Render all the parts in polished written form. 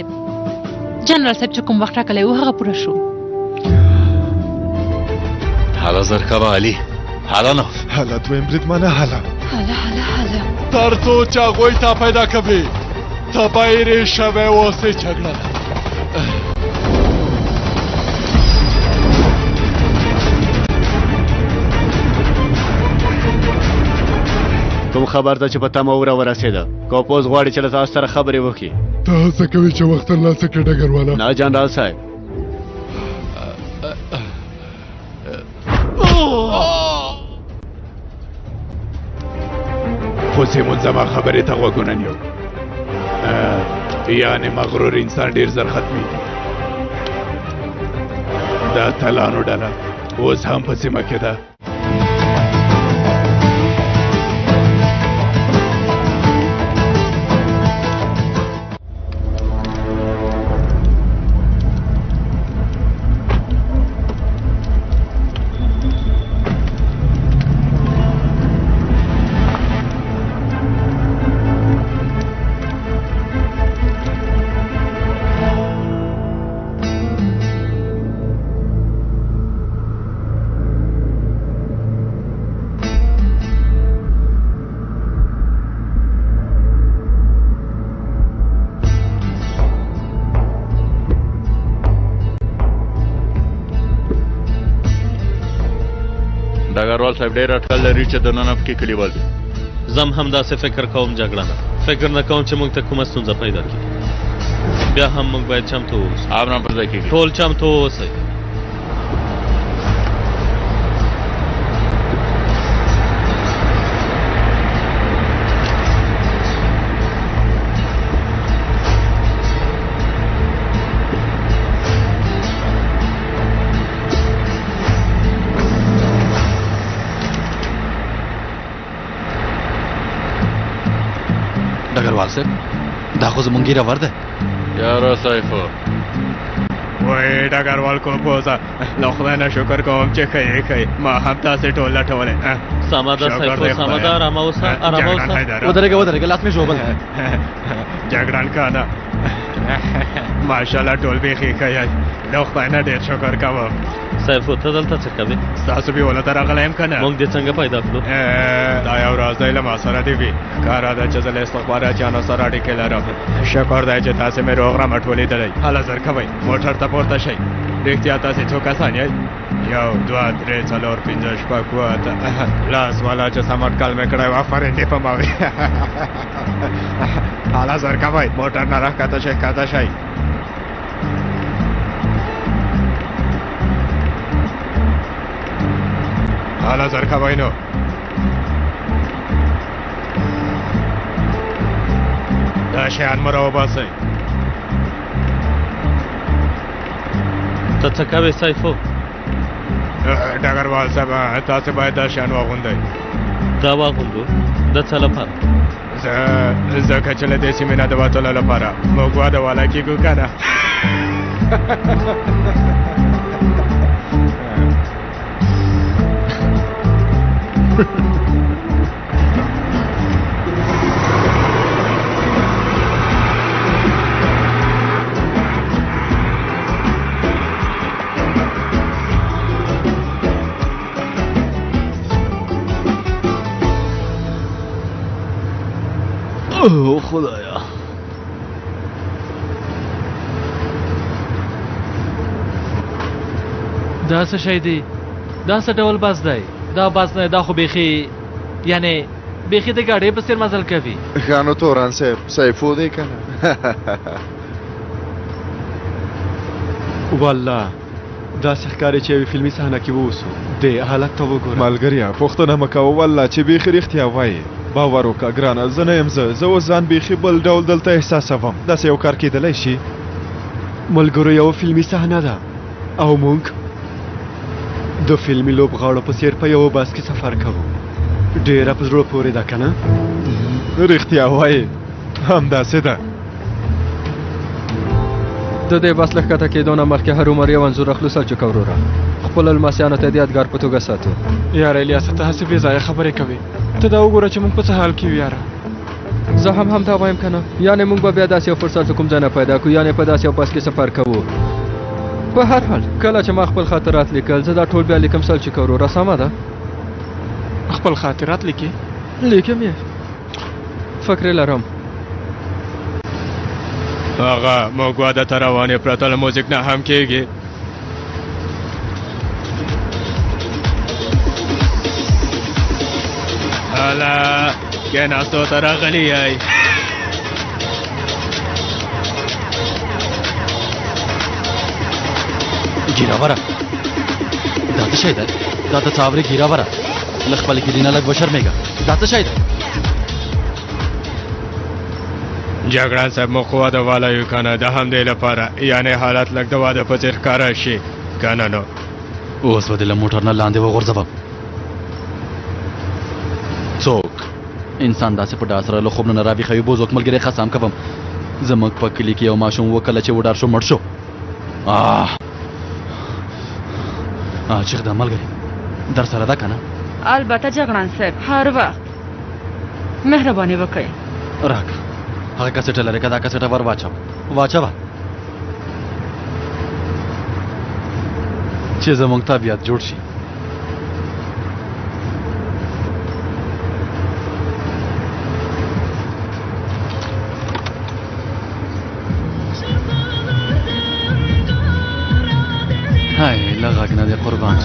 صاحب جنرال صاحب چې کوم وخت راکلی و هغه پوره شو. حالا زرکبه علي حالا نو حالا دویم بریدمنه حالا تر څو چې هغوی تا پیدا کوي ته باید شوی اوسې جګړه کوم خبر ته چې په تمه ورسېده کوپوز غواړي چې له تاسو سره خبرې وکړي. ته هڅه کوې چې وخت ترلاسه کړې ډګروالا؟ نه جنرال صاحب خو سیمون زما خبرې ته غوږونه نیو یعنې مغرور انسان ډېر زر ختمي. دا تلانو ډله اوس هم په سیمه کې ده. ډګروال صاحب ډېر اټکل لري چې د نن کې کلیوال دي. زم همداسې فکر کوم جګړه نه فکر نه کوم چې موږ ته کومه ستونزه پیدا کړي. بیا هم موږ باید چمتو اوسو. امر پر ځای کېږي. ټول چمتو اوسئ. ډګروال صاحب دا خو زمونږ ګیره ده. یاره سیفو وای ډګروال کوپوزه له خدای نه شکر کوم چې ښه یې ما هم تاسې ټول لټولی. سمه ده سیفو سمه ده ارامه اوسه ارامه اوسه. ودرېږه لاس مې ژوبل. جګړن کانه ماشاءالله ټول بیخي ښه یې له خدای نه ډېر شکر کوم. سیفو ته دلته څه کوې؟ ستاسو بې ولته راغلی یم که نه؟ موږ دې څنګه پیدا کړو؟ دا یو راز دی له ما سره دې وي. ښکاره ده چې زه له استخباراتیانو سره اړیکې لرم. شکر دی چې تاسې مې روغ رمټ ولیدلی. هله زر کوئ موټر ته پورته شئ. رښتیا تاسې څو کسان یئ؟ 1 2 3 4 5 6 7 لاس والا چې سم اټکل مې کړی و آفرین دې په ما وي. هله زر کوئ موټر نه راښکته شئ ښکته شئ. حالا زر کوئ نو. دا شیان مه راوباسئ. ته څه کوې سیفو؟ ډګروال صاحب تاسې باید دا شیان واغوندئ. دا واغوندو د څه لپاره؟ ځکه چې له دې سیمې نه د وتلو لپاره موږ واده والا کېږو که نه. اوه خدایا دا څه شی دی؟ دا څه ډول بس دی؟ دا بس نه دا خو بیخي یعنی بیخي د ګاډۍ په څېر مزل کوي. ښه نو تورن صاحب سیفو دی که نه؟ والله داسې ښکاري چې یوې فلمي صحنه کې واوسو. دې حالت ته وګوره ملګریا پوښتنه مه کوه والله چې بیخي رښتیا وایې. باور وکړه ګرانه زه نه یم زه اوس ځان بیخي بل ډول دلته احساسوم. داسې یو کار کېدلی شي. ملګرو یو فلمي صحنه ده او موږ د فلمي لوبغاړو په څېر په یوه بس کې سفر کوو. ډېره په زړه پورې ده که نه؟ رښتیا وایې همداسې ده. د دې بس له ښکته کېدو نه مخکې هرومر یو انځور اخلو سلجوقه وروره. خپلو لمسیانو ته د یادګار په توګه ساتو. یاره الیاسه ته هسې بې ځایه خبرې کوې. ته دا وګوره چې موږ په څه حال کې یو یاره. زه هم همدا وایم که نه، یعنې موږ به بیا داسې یو فرصت له کوم ځای نه پیدا کړو، یعنې په داسې یو بس کې سفر کوو. په هر حال کله چې ما خپل خاطرات لیکل، زه دا ټول بیا لیکم سلچیکه وروره، سمه ده؟ خپل خاطرات لیکې؟ لیکم یې، فکر یې لرم. هغه موږ واده ته روان یې، پرته له موزیک نه هم کېږي. هله کېناستو ته راغلي یئ. ګیراوره دا څه شی ده؟ دا ته څه اورې ګیراوره؟ له خپلې ګیرې نه لږ وشرمېږه. دا څه شی ده؟ جګړن صاحب موږ خو واده والا یو که نه، د همدې لپاره یعنې حالت لږ د واده په څېر ښکاره شي که نه نو. اوس به دې له موټر نه لاندې وغورځوم. څوک انسان داسې په ډاډ سره له خوب نه راویښوي؟ بوزوک ملګری قسم کوم زموږ په کلي کې یو ماشوم و، کله چې وډار شو مړ شو. چیغ ده ملګری در سره ده که نه؟ البته جګړن صاحب، هر وخت مهرباني وکړئ. راکړه هغه کسټه لرې که دا کسټه ور واچوه چې زموږ طبیعت جوړ شي. هاي لا غاق نادي قربان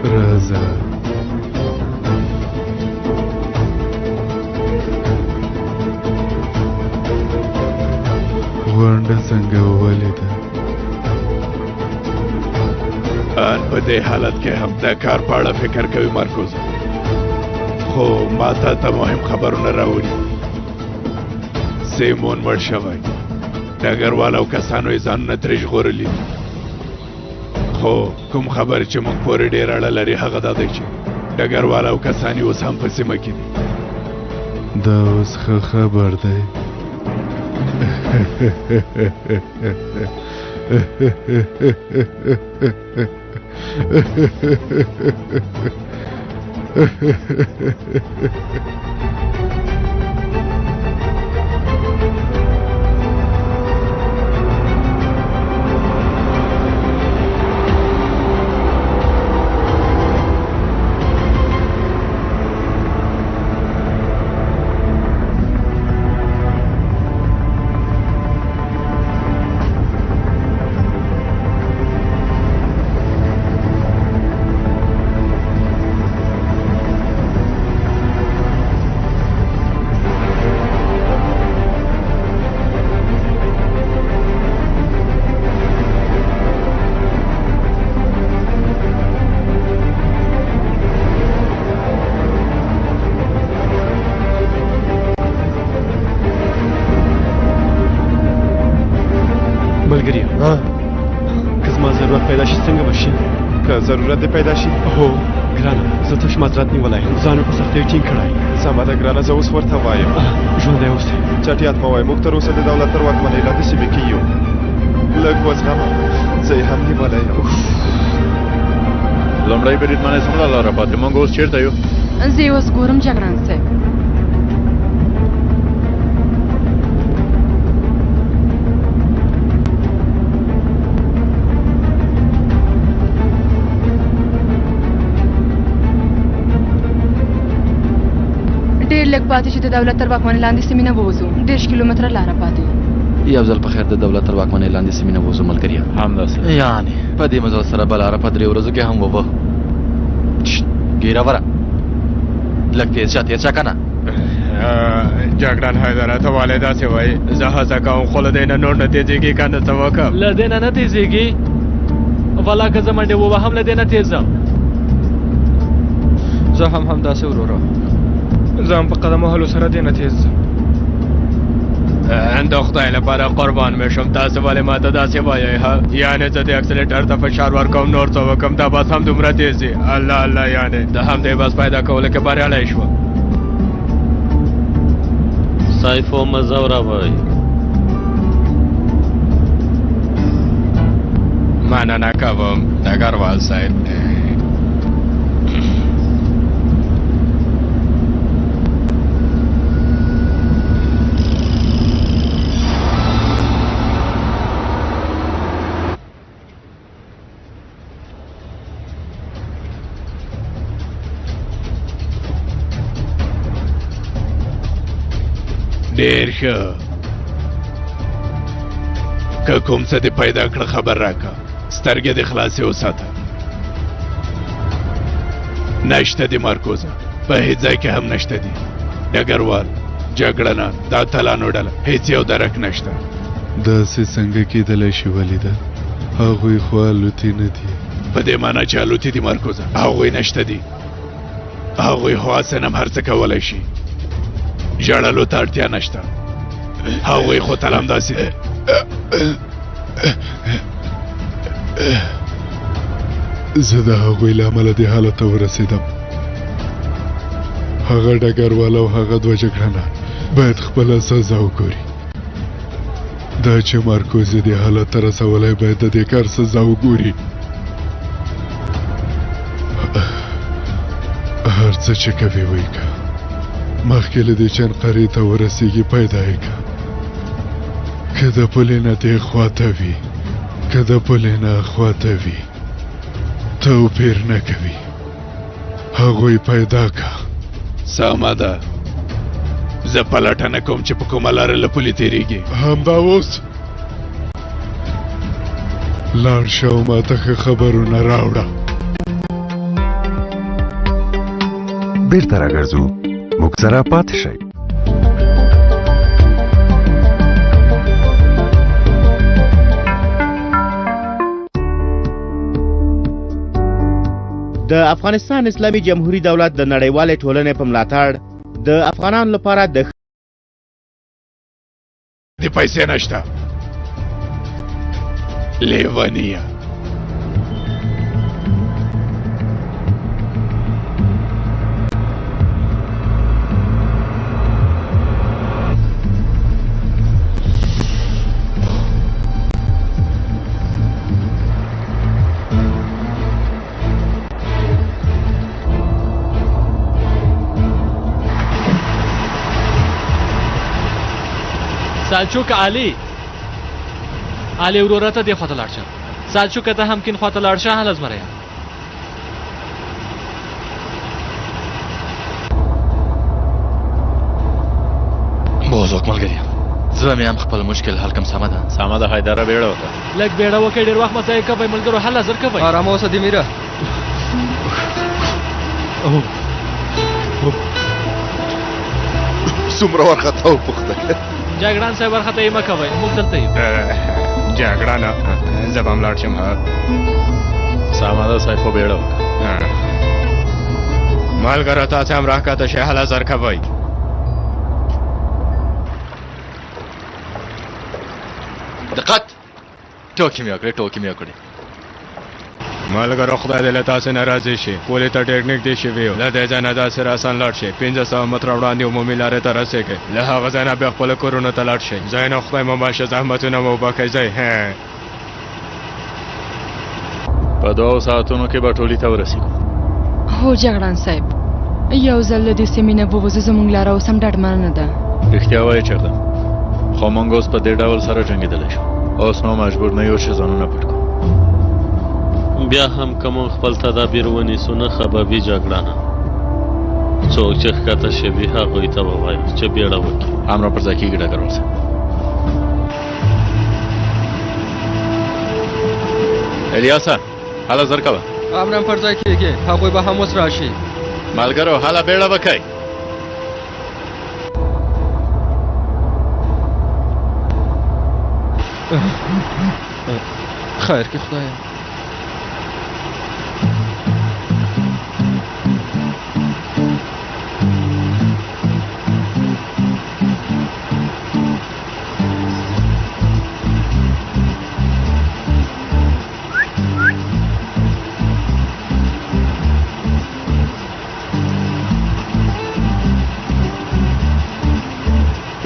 رازه ونډه څنګه ولیده؟ ان په دې حالت کې هم د کار په اړه فکر کوي مرکوز، خو ما ته مهم خبرونه راوړي. سیمون مړ شوی، ډګروال او کسانو یې ځانونه ترې ژغورلي، خو کوم خبر چې موږ پورې ډېر اړه لري هغه دا دی چې ډګروال او کسان یې اوس هم په سیمه کې دي. دا اوس ښه خبر دی. زما ضرورت پیدا شي څنګه به شي که ضرورت دې پیدا شي هو ګرانه زه تش معذرت نیولی یم ځان مې په سختۍ ټینګ کړی سمه ده ګرانه زه اوس ورته وایم ژوندی اوسئ چټیات مه وایه موږ تر اوسه د دولت تر واکمنۍ لاندې سیمې کې یو لږ وزغمه زه یې هم نیولی یم لومړی بریدمنې څومره لاره پاتې موږ اوس چېرته یو زه یې اوس ګورم جګړن صاحب ډېر لږ پاتې چې د دولت تر واکمنۍ لاندې سیمې نه ووځو 10 کیلومتره لاره پاتې یو ځل په خیر د دولت تر واکمنۍ لاندې سیمې نه ووځو ملګريه همداسې یعنې په دې مزل سره به لاره په 3 ورځو کې هم ووه ګیره وره لږ تېز شه تېز شه که نه جګړن حیدره ته والې داسې وایي زه هڅه کوم خو له دې نه نور نه تېزېږي که نه څه وکړم له دې نه نه تېزېږي والا که زه منډې ووهم له دې نه تېز ځم زه هم همداسې وروره زه هم په قدم وهلو سره دې نه تېز ځم د خدای لپاره قربان مې شم تاسې ولې ماته داسې وایئ یعنې زه د اکسلیټر ته فشار ورکوم نور څه وکړم دا بس هم دومره تېز دی الله الله یعنې د همدې بس پیدا کولو کې بریالی شوم سایفو مزوره وای مننه کوم ډګروال صاحب ډېر ښه که کوم څه دې پیدا کړه خبر راکړه سترګې دې خلاصې وساته نشته دې مارکوزه په هېڅ ځای کې هم نشته دي ډګروال جګړنه دا تلانو ډله هېڅ یو درک نشته داسې څنګه کېدلی شي ولیده هغوی خو الوتې نه دي په دې معنا چې الوتې دي مارکوزه هغوی نشته دي هغوی خو اسن هم هر څه کولی شي ژړلو ته اړتیا نشته هغوی خو تل همداسې دي زه د هغوی له امله دې حالت ته ورسېدم هغه ډګروال او هغه دوه جګړنان باید خپله سزا وګوري دا چې مارکوز یې دې حالت ته رسولی باید د دې کار سزا وګوري هر څه چې کوي وایي که مخکې له دې چې انقرې ته ورسېږي پیدا یې که که د پلې نه دې خواته وي که د پلې نه خواته وي توپیر نه کوي هغوی پیدا که سمه ده زه پلټنه کوم چې په کومه لاره له پولې تېرېږي همدا اوس لاړ شه او ماته ښه خبرونه راوړه بیرته راګرځو موږ سره پاتې شئ د افغانستان اسلامي جمهوریت دولت د نړیوالې ټولنې په ملاتړ د افغانانو لپاره د پیسې نشته لیونیه سالچوک علي ورورته دې خواته لاړ شه سالچوک ته هم کین خواته لاړ شه هله زمری بوزوک ملګری زه مې هم خپل مشکل حل کم سمه ده حیدره بیړه وکړه لږ بیړه وکړئ ډېر وخت مه ضایع کوئ ملګرو حل حاضر کوئ ارامه اوسه دمیره څومره وارخطا وپوښتل جګړن صاحب وارخطایي مه کوئ موږ دلته یو جګړنه زه به هم لاړ شم سمه ده سایفو بیړه وکړه ملګرو تاسې هم راښکته شئ حل حاضر کوئ دقت ټوکې مې وکړې ملګرو خدای دې له تاسې نه راضي شي پولې ته ډېر نږدې شوي یو له دې ځای نه داسې راسان لاړ شئ 1500 متره وړاندې عمومي لارې ته رسېږئ له هغه ځای نه بیا خپلو کورونو ته لاړ شئ ځای نه خدای مو باشه زحمتونه مو وبښئ ځئ په 2 ساعتونو کې به ټولي ته ورسېږو. هو جګړن صاحب یو ځل له دې سیمې نه ووځو زموږ لاره اوس هم ډاډمنه نه ده. رښتیا وایې چغده خو موږ اوس په دې ډول سره جنګېدلی شو اوس نو مجبور نه یو چې ځانونه پټ کړو. بیا هم که مونږ خپل تدابیر ونیسو نه خبابي جګړانه څوک چې ښکته شوي هغوی ته به ووایو چې بیړه وکړي. امر پر ځای کېږي ډګروال صاحب. الیاسه هله زر کوه. امرم پر ځای کېږي هغوی به هم اوس راشي. ملګرو هله بیړه وکئ. خیر کې خدایا.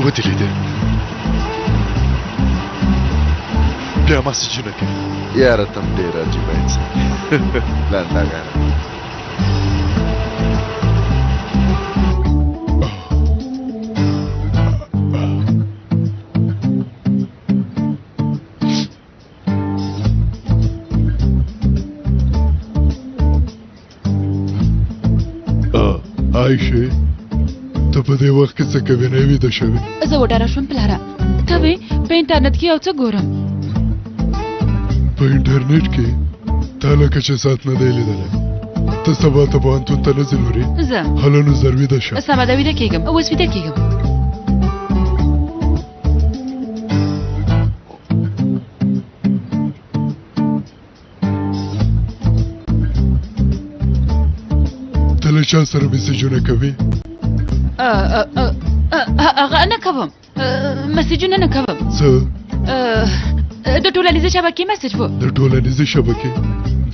ودرېده بیا مسیجونه کوي. یاره تم ډېر عجیبه انسان لنډغره. عایشه ته په دې وخت کې څه کوې نه ویده شوې؟ زه وډاره شوم پلاره ته وې په انټرنیټ کې یو څه ګورم. په انټرنیټ کې تا لکه چې ساعت نه دی لیدلی. ته سبا ته پوهنتون ته نه ځې لورې؟ زه هله نو زر ویده شه. سمه ده ویده کېږم اوس ویده کېږم. ته له چا سره میسیجونه کوې؟ هغه نه کوم مسیجونه نه کوم. څه؟ د ټولنیزې شبکې مسیج و. د ټولنیزې شبکې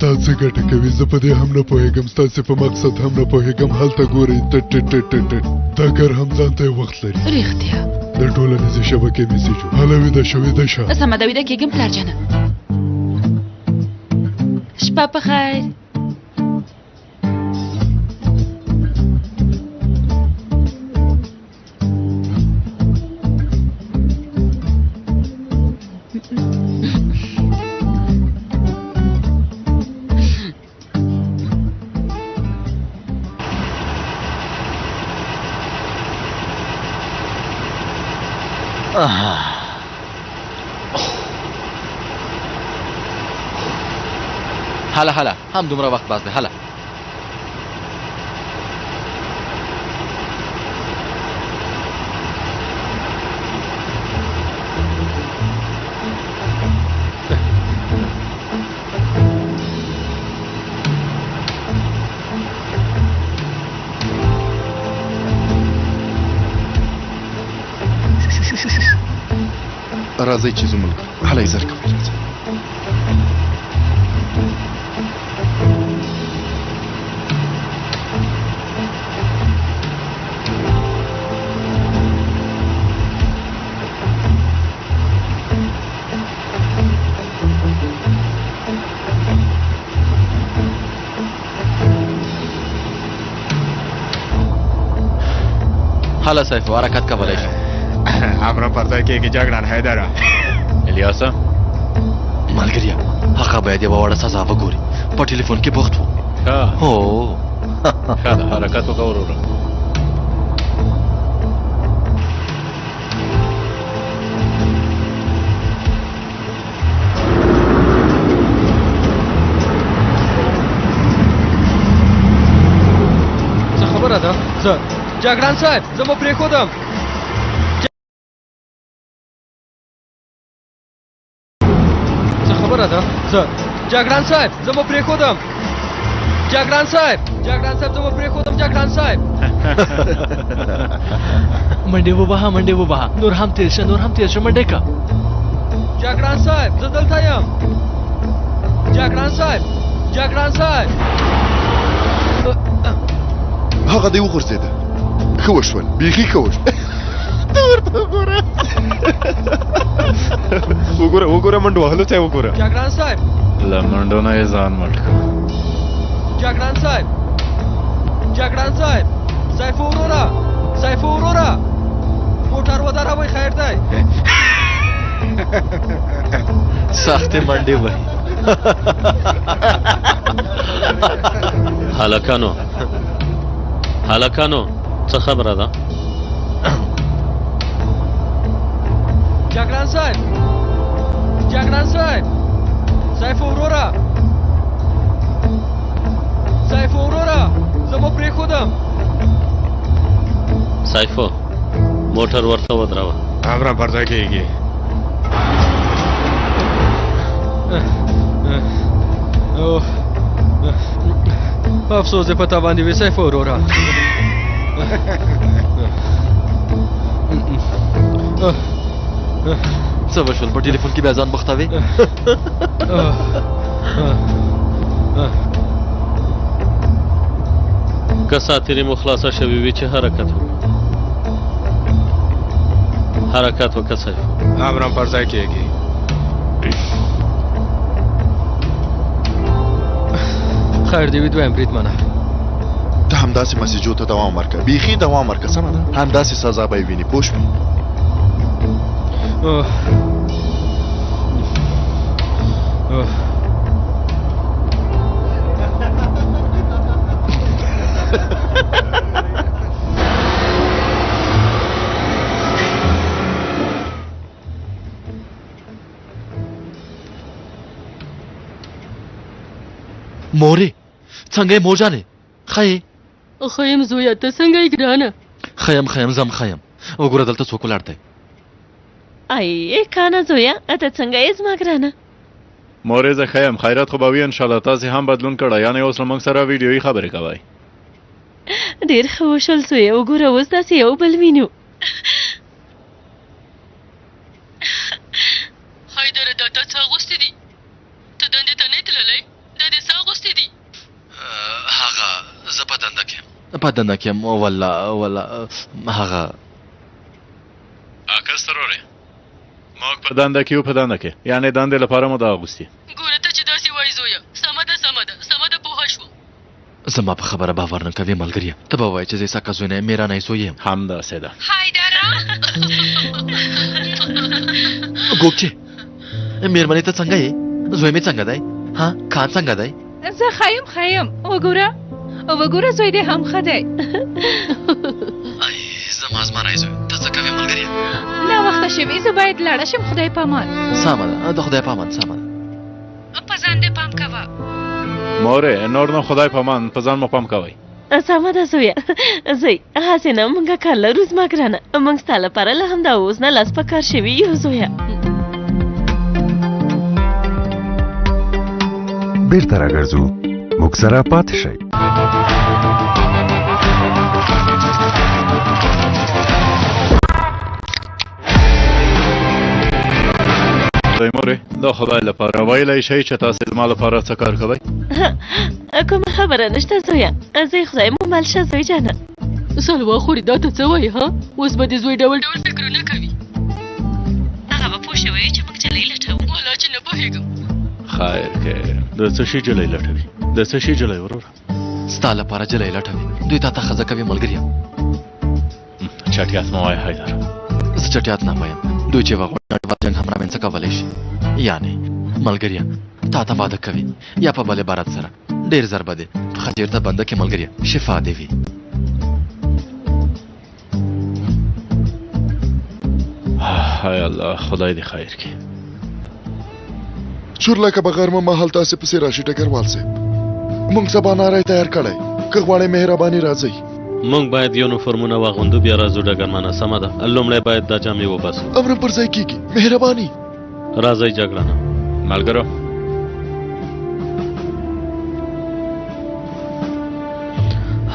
دا څه ګټه کوي؟ زه په دې هم نه پوهېږم ستاسې په مقصد هم نه پوهېږم. هلته ګورئ دا ګر هم ځان ته وخت لري. رښتیا د ټولنیزې شبکې میسیج و. هله ویده شه ویده شه. سمه ده ویده کېږم پلار جانه. شپه په خیر. هلا هلا هم دومره وخت بس ده. هلا راځئ چې زموږ هله یې زر کوئ. راځئ هلا سیف حرکت کولی شو. امر پر ځای کېږي جګړن حیدره. الیاسه ملګریا هغه باید یوه وړه سزا وګوري. په ټلیفون کې بوخت و. هو ښه ده حرکت وکړه وروره. څه خبره ده؟ زه جګړن صاحب زه مو پرېښودم. څه خبره ده؟ زه جګړن صاحب زه مو پرېښودم. جګړن صاحب زه مو پرېښودم. جګړن صاحب منډې وبهه منډې وبهه. نور هم تېز شه نور هم تېز شه منډې که. جګړن صاحب زه دلته یم. جګړن صاحب جګړن صاحب هغه دی وغورځېده ښه وشول بیخي ښه وشول وګوره منډه وهلو ته یې وګوره جګړن صاحب له منډو نه یې ځان مټ کړ جګړن صاحب جګړن صاحب سیفو وروره موټر ودروئ خیر دی سختې منډې وهي هلکانو څه خبره ده جګړن صاحب سیفو وروره زه مو پرېښودم سیفو موټر ورته ودروه امرم پر ځای کېږي افسوس دې په تا باندې وي سیفو وروره څه وشول په ټلیفون کې بیا ځان بختوې که ساتیرې مو خلاصه شوې وي چې حرکت وکړه سیفو امرم پر ځای کېږي خیر دی وي دویم بریدمنه ته همداسې مسیجو ته دوام ورکړه بیخي دوام ورکړه سمه ده همداسې سزا به یې ویني پوه شوې مورې څنګه یې موجانې ښه یې خیم زویا ته څنګه یې ګرانه خیم زم خیم وګوره دلته څوک ولاړ دی ای کانا زویا ته څنګه یې زما ګرانه مورې زه ښه یم خیرات خو به وي انشاءالله تاسې هم بدلون کړی یعنې اوس له موږ سره ویډیویي خبرې کوئ ډېر ښه وشول زویا وګوره اوس داسې یو بل وینو حیدره دا تا څه اغوستې دي ته دندې ته نه تللی دا دې څه اغوستې دي هغه زه په دنده کې یم والله هغه اکس ترورې موږ په دنده کې یو په دنده کې یعنې دندې لپاره مو دا اغوستي ګوره ته چې داسې وایي زویه سمه ده پوهه شوم زما په خبره باور نه کوې ملګریه ته به وایې چې زه سکه زوی نه یم میرانی زوی یم همداسې ده حیدره ګوګچې میرمنې ته څنګه یې زوی مې څنګه دی ها کان څنګه دی زه خیم وګوره زوی دې هم ښه دی زما زمری زوی ته څه کوې ملګریه ناوخته شوي زه باید لاړه شم خدای پامان سمه ده د خدای پامان سمه ده په ځان دې پام کوه مورې نور نو خدای پامان په ځان مو پام کوئ سمه ده زویه زوی هسې نه مونږه کار لرو زما ګرانه مونږ ستا لپاره له همدا اوس نه لاس په کار شوي یو زویه بیرته راګرځو موږ سره پاتې شئ مورې دا خدای لپاره ویلی شئ چې تاسې زما لپاره څه کار کوئ کومه خبره نشته زویه زوی خدای مو مل شه زوی جانه سلوا خوري دا ته څه وایي ها اوس به دې زوی ډول فکرونه کوي هغه به پوه شوی چې موږ جلۍ لټوو والله چې نه پوهېږم خیر کې د څه شي جلۍ لټوي د څه شي جلۍ وروره ستا لپاره جلۍ لټوي دوی تا ته ښځه کوي ملګریه چټیات مه وایه حیدر زه چټیات نه وایم دوی چې وغواړي نړیوال جنګ هم رامنځته کولی شي یعنې ملګریه تا ته واده کوي یا په بل عبارت سره ډېر زر به دې خطیر ته بنده کې ملګریه شفا دې وي های الله خدای دې خیر کړي چورلکه بغیر مهال تاسې پسې راشي ډګروال صاحب موږ سبا ناری تیار کړی که غواړئ مهرباني راځئ موږ باید یونیفورمونه واغوندو بیا راځو ډګرمنه سمه ده لومړی باید دا جامې وباسو امر پر ځای کېږي مهرباني راځئ جګړنه ملګرو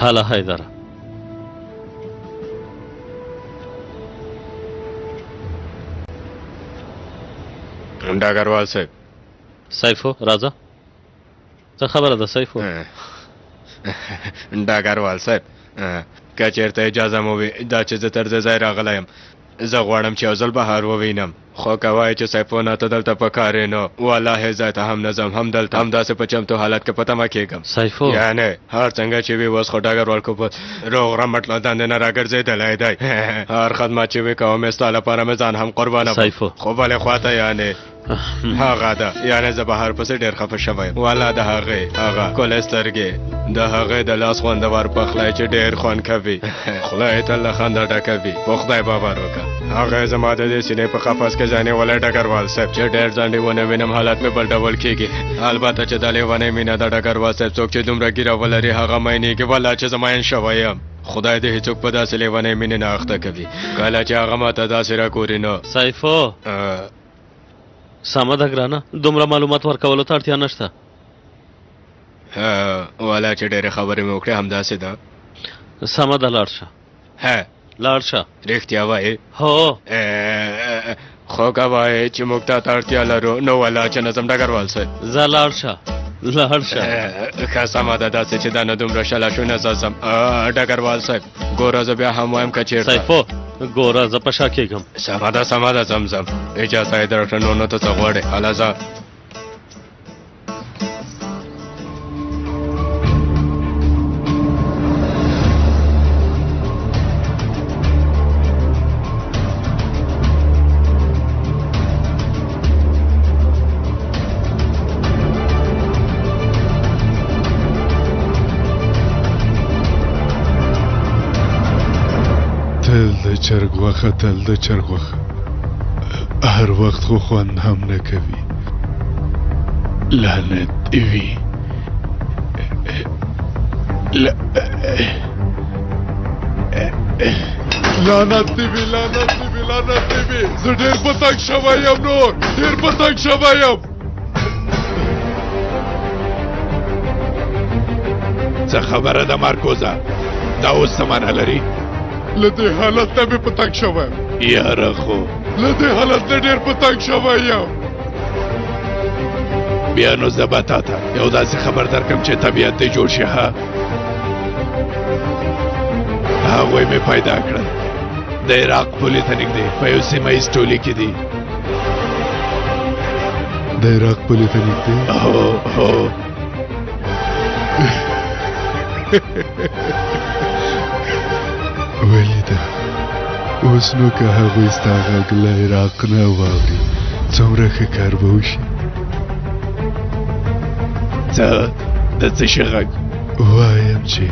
هله حیدره ډګروال صاحب سیفو راځه څه خبره ده سیفو؟ ډګروال صاحب که چېرته اجازه مو وي دا چې زه تر دې ځای راغلی یم زه غواړم چې یو ځل بهر ووینم خو که وایې چې سیفونه ته دلته په کار یې نو والله ځای ته هم نه ځم هم دلته همداسې په چمتو حالت کې په تمه کېږم سیفو یعنې هر څنګه چې وي اوس خو ډګروال کو په روغ رمټ له دندې نه راګرځېدلی دی هر خدمت چې وي کوم ستا لپاره مې ځان هم قربانوم سیفو خو بلې خواته یعنې هغه ده یعنې زه بهر پسې ډېر خفه شوی یم والله د هغې هغه ښکلې سترګې د هغې د لاس خوندور پخلی چې ډېر خوند کوي خوله یې تل له خنده ډکه وي په خدای باور وکړه هغې زما د دې سینې په قفس کې ځای نیولی ډګروال صاحب چې ډېر ځنډې ونه وینم حالت مې بل ډول کېږي البته چې د لیونۍ مینه د ډګروال صاحب څوک چې دومره ږیره ولري هغه مینېږي والله چې زه مین شوی یم خدای دې هېڅوک په داسې لیونۍ مینې نه اخته کوي کله چې هغه ماته داسې راګوري نو سیفو سمه ده ګرانه دومره معلومات ورکولو ته اړتیا نشته والا چې ډېرې خبرې مې وکړې همداسې ده سمه ده لاړ شه لاړ شه رښتیا وایې هو خو که وایې چې موږ ته اړتیا لرو نو والا چې نظم ډګروال صاحب زه لاړ شه لاړ شه ښه سمه ده داسې چې دا نه دومره شلاشونه زه ځم ډګروال صاحب ګوره زه بیا هم وایم که چېرته سیفو ګوره زه په شا کېږم سمه ده ځم اجازه یې درکړه نو ته څه غواړې هله ځه چرګ غوښه تل د چرګ غوښه هر وخت خو خوند هم نه کوي لعنت دې وي لعنت دې وي زه ډېر په تنګ شوی یم نور ډېر په تنګ شوی یم څه خبره ده مارکوزا دا اوس څه معنی لري له دې حالت نه مې په تنګ شوی یاره خو له دې حالت نه ډېر په تنګ شوی یم بیا نو زه به تا ته یو داسې خبر درکړم چې طبیعت دې جوړ شي هغوی مې پیدا کړل د عراق پولې ته نږدې په یو سیمه ایز ټولي کې دي د عراق پولې ته نږدې هو ولیده اوس نو که هغوی ستا غږ له عراق نه واوري څومره ښه کار به وشي څه د څه شي غږ وایم چې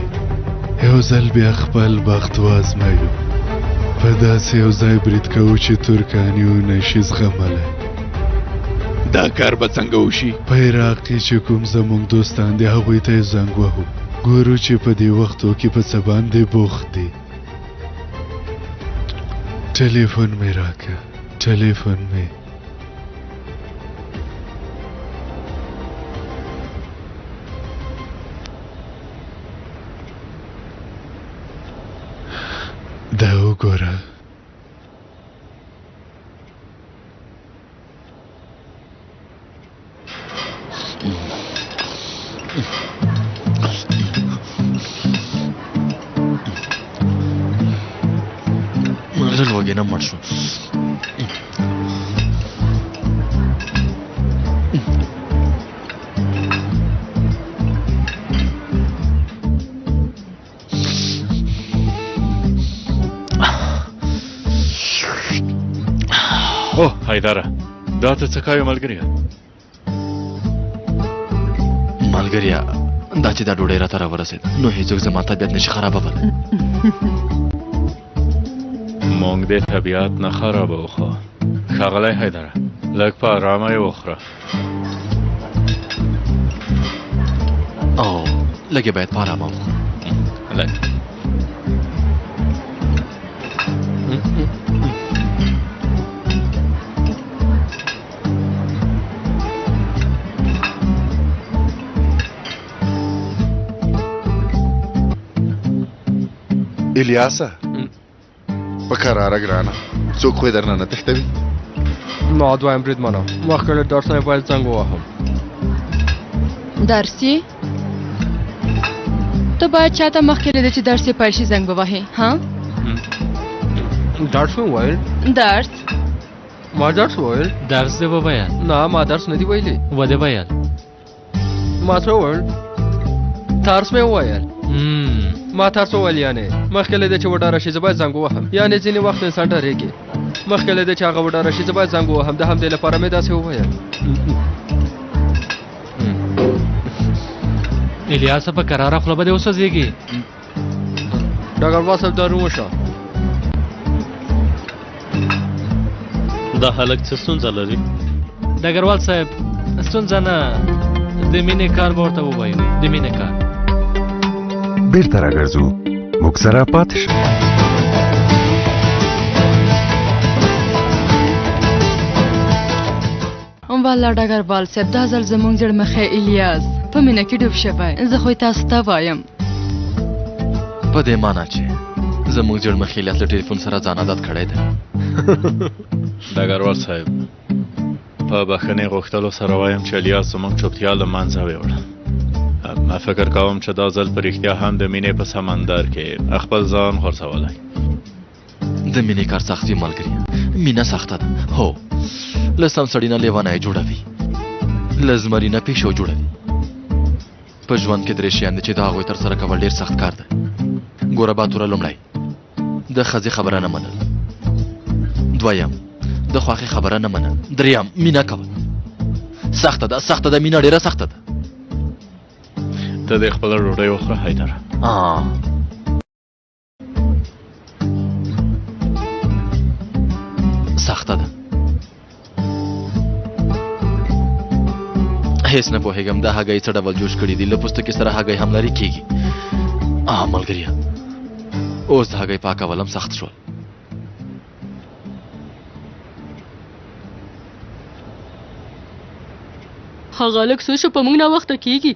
یو ځل بیا خپل بخت وازمایو په داسې یو ځای برید کوو چې ترکانیو نشي زغملی دا کار به څنګه وشي په عراق کې چې کوم زموږ دوستان دي هغوی ته یې زنګ وهو ګورو چې په دې وختو کې په څه باندې بوخت دي ټلیفون مې راکړه ټلیفون مې دا وګوره زه لوږې نه مړ شوم اوه حیدره دا ته څه کوې ملګریه ملګریه دا چې دا ډوډۍ راته راورسېده نو هېڅوک زما طبیعت نشي خرابولی مونږ دې طبیعت نه خرابوو خو ښاغلی حیدره لږ په ارامه یې وخوره او لږ یې باید په ارامه وخورو لږ الیاسه په کراره ګرانه څوک خو یې درنه نه تښتوي نو دویم بریدمنه مخکې له ډاکټر صاحب باید زنګ ووهم درس یې ته باید چاته مخکې له دې چې درس یې پیل شي زنګ ووهې ها درس مې وویل درس ما درس وویل درس دې وویل نه ما درس نه دی ویلی ودې ویل ما څه وویل ترس مې وویل ما ترس وویل یعنې مخکې له دې چې وډاره شي زه باید زنګ ووهم یعنې ځینې وخت انسان ډارېږي مخکې له دې چې هغه وډاره شي زه باید زنګ ووهم د همدې لپاره مې داسې وویل الیاسه په کراره خوله به دې وسوځېږي ډګروال صاحب دا روم وشه دا هلک څه ستونزه لري ډګروال صاحب ستونزه نه د مینې کار به ورته ووایو د مینې کار بیرته راګرځو موږ سره پاتې شئ والله ډګروال صاحب دا ځل زموږ زړه مخی الیاس په مینه کې ډوب شوی زه خو تاسو ته وایم په دې معنا چې زموږ جوړ مخیلیت له ټلیفون سره ځان عادت کړی دی ډګروال صاحب په بخښنې غوښتلو سره وایم چې الیاس زموږ چوپتیا له منځه ویوړه ما فکر کوم چې دا ځل په رښتیا هم د مینې په سمندر کې خپل ځان غورځولی د مینې کار سخت وي ملګري مینه سخته ده هو له سم سړي نه لیونی جوړوي له زمري نه پیشو جوړوي په ژوند کې درې شیان دي چې د هغوی ترسره کول ډېر سخت کار دی ګوره باتوره لومړی د ښځې خبره نه منل دویم د خواښې خبره نه منل دریم مینه کول سخته ده مینه ډېره سخته ده ته دې خپله ډوډۍ وخوره حیدره سخته ده هیڅ نه پوهېږم دا هګۍ څه ډول جوش کړي دي له پوستکي سره هګۍ هم لرې کېږي ملګریه اوس د هګۍ پاکول هم سخت شول هغه لږ څه شو په موږ ناوخته کېږي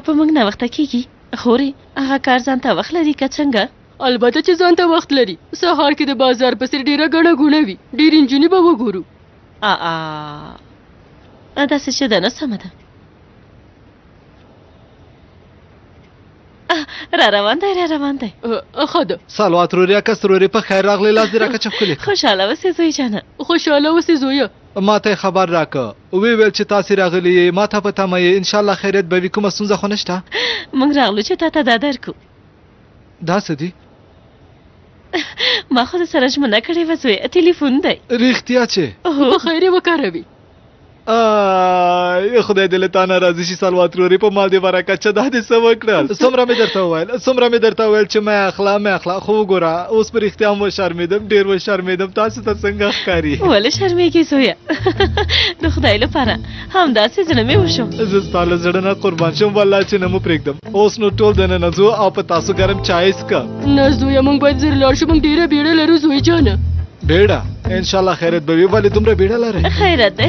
په موږ ناوخته کېږي خورې هغه کار ځان ته وخت لري که څنګه البته چې ځان ته وخت لري سهار کې د بازار په څېر ډېره ګڼه ګوڼه وي ډېر نجونې به وګورو داسې چې ده نه سمه ده را روان دی ښه ده سلوات روریا که سروري په خیر راغلی لاس دې راکه چپکلې خوشحاله اوسې زوی جانه خوشحاله اوسې زویه ما ته خبر راکه ویل چې تاسې راغلي یې ما ته په تمه یې انشاءالله خیریت به وي کومه ستونزه خو نشته موږ راغلو چې تا ته دا درکو دا څه دي ما خو د سره ژمنه کړې وه زویه ټلیفون دی رښتیا چې په خیر یې وکاروي خدای دې له تا نه راضي شي سلوات روري په مال دې برکت چې دا دې څه وکړل څومره مې درته وویل چې مې اخلا خو وګوره اوس په رښتیا هم وشرمېدم ډېر وشرمېدم تاسو ته څنګه ښکاري ولې شرمېږې زویه د خدای لپاره همداسې زړه مې وشو زه ستا له زړه نه قربان شم والله چې نه مو پرېږدم اوس نو ټول دننه ځو او په تاسو ګرم چای څښه نه زویه موږ باید زر لاړ شو موږ ډېره بیړه لرو زوی جانه بیړه انشاءالله خیرت به وي ولې دومره بیړه لرئ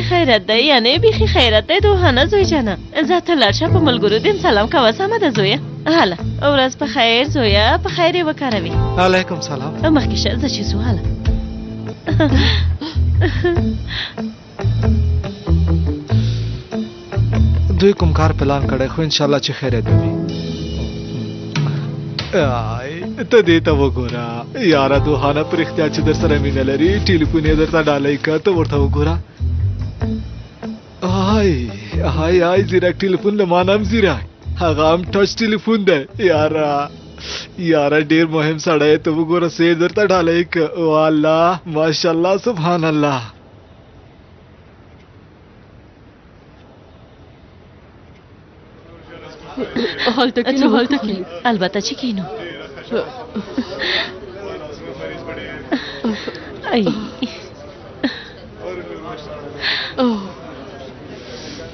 خیرت دی یعنې بیخي خیرت دی دوهانه زوی جانه زه ته لاړ شه په ملګرو دې سلام کوه سمه ده زویه هله ورځ په خیر زویه په خیر یې وکاروي علیکم سلام مخکې شه زه چې ځو هله دوی کوم کار پلان کړی خو انشاءالله چې خیرت به وي ته دې ته وګوره یاره دوهانه په رښتیا چې در سره مینه لري ټلیفون یې درته ډالۍ که ته ورته وګوره هاي زیرک ټلیفون له ما نه هم زیرک هغه هم ټچ ټلیفون دی یاره ډېر مهم سړی ته وګوره سیر درته ډالۍ که والله ماشاءالله سبحان الله هلته کینو البته چې کینو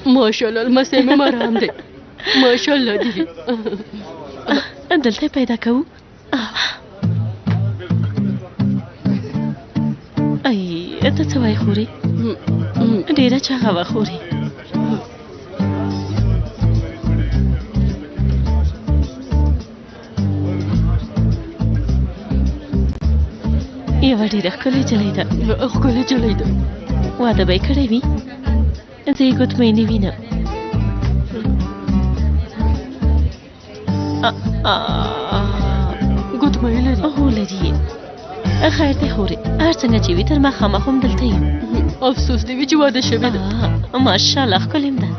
ماشاءالله المسې مې مرام دی ماشاءالله دی دلته پیدا کوو ته څه وایې خورې ډېره چاغه وه خورې یوه ډېره ښکلې نجلۍ ده واده به یې کړی وي زه یې ګوتمۍ نه وینم ګوتمۍ لري هو لري خیر دی خورې هر څنګه چې وي تر ماښامه خو هم دلته یم افسوس دی وي چې واده شوې ده ماشاءالله ښکلې م ده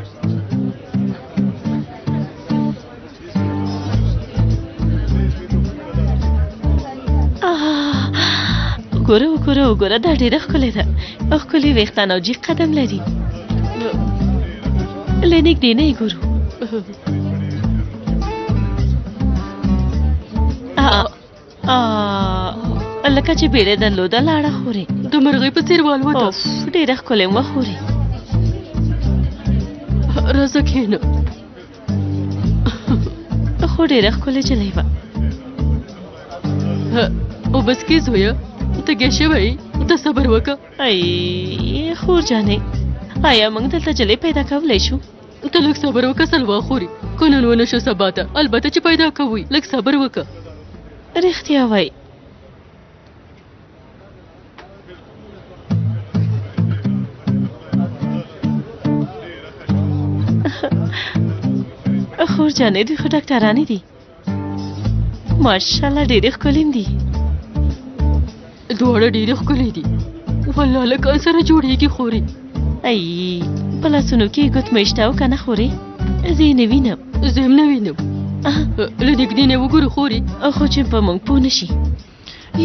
ګوره وګوره وګوره دا ډېره ښکلې ده ښکلې ویښتان او جیغ قدم لري له نږدې نه یې ګورو لکه چې بیړې درلوده لاړه خورې د مرغۍ په څېر والوته ډېره ښکلې وه خورې راځه کښېنه خو ډېره ښکلې جلۍ وه وبس کې زویه تږی شوی ته صبر وکړه ای خور جانې آیا موږ دلته جلۍ پیدا کولی شو ته لږ صبر وکړه سلوا خوري که نن ونه شو سبا ته البته چې پیدا کوئ لږ صبر وکړه رښتیا وایي خور جانې دوی خو ډاکټرانې دي ماشاءالله ډېرې ښکلې دي دواړه ډېرې ښکلې دي والله له کان سره جوړېږي خورې ای په لاسونو کې یې ګوتمۍ شته او که نه خورې زه یې نه وینم زه هم نه وینم له نږدې نه وګورو خورې خو چې په موږ پوه نه شي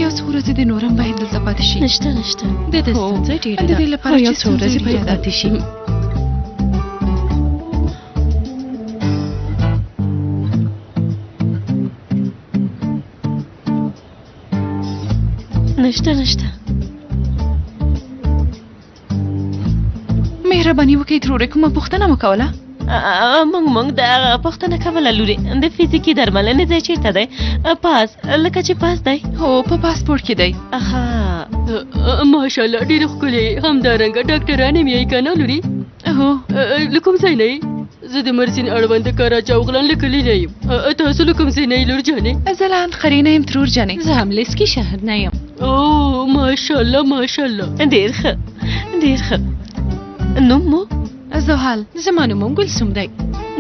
یو څو ورځې د نورم باید دلته پاتې شي نشته نشته د دې ستونزه ډېره ده د دې لپاره یو څو ورځې باید پاتې شي نشته نشته مهرباني وکړئ ترورې کومه پوښتنه مو کوله موږ د هغه پوښتنه کوله لورې د فزیکي درملنې ځای چېرته دی پاس لکه چې پاس دی هو په پاسپورټ کې دی ماشاءالله ډېره ښکلې همدارنګه ډاکټران هم یې که نه لورې هو له کوم ځای نه یې زه د مرسین اړوند د کراچا اوغلان له کلي نه یم تاسو له کوم ځای نه یې لور جانې زه له اندخري نه یم ترور جانې زه هم لیسکي شهر نه یم او ماشاءالله ماشاءالله ډېر ښه ډېر ښه نوم مو زحال زما نوم هم ګلسوم دی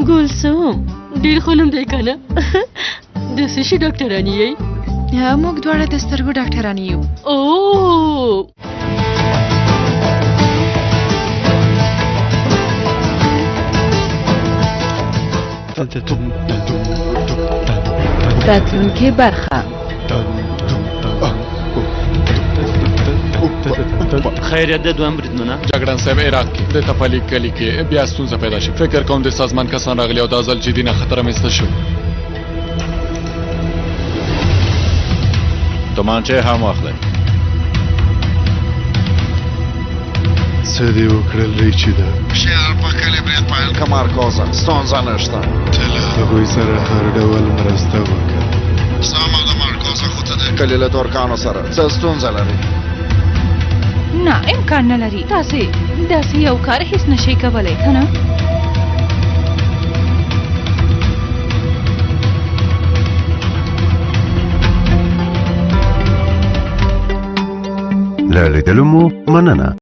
ګلسوم ډېر ښه نوم دی که نه د څه شي ډاکټرانې یئ موږ دواړه د سترګو ډاکټرانې یو او راتلونکې برخه خیریت ده دوهم بریدمنه جګړن صاحب عراق کې د تپالی کلی کې بیا ستونزه پیدا شي فکر کوم د سازمان کسان راغلي او د ازل جدي نه خطر رامنځته شو تومانچه هم واخلئ څه دې وکړل ریچي ده شعر په کلي برید پیل که مارکوزه ستونزه نشته ته له هغوی سره هر ډول مرسته وکړه سمه ده مارکوزه خو ته د کلي له ترکانو سره څه ستونزه لري نه امکان نه لري تاسې داسې یو کار هیڅ نشئ کولی که نه له لیدلو مو مننه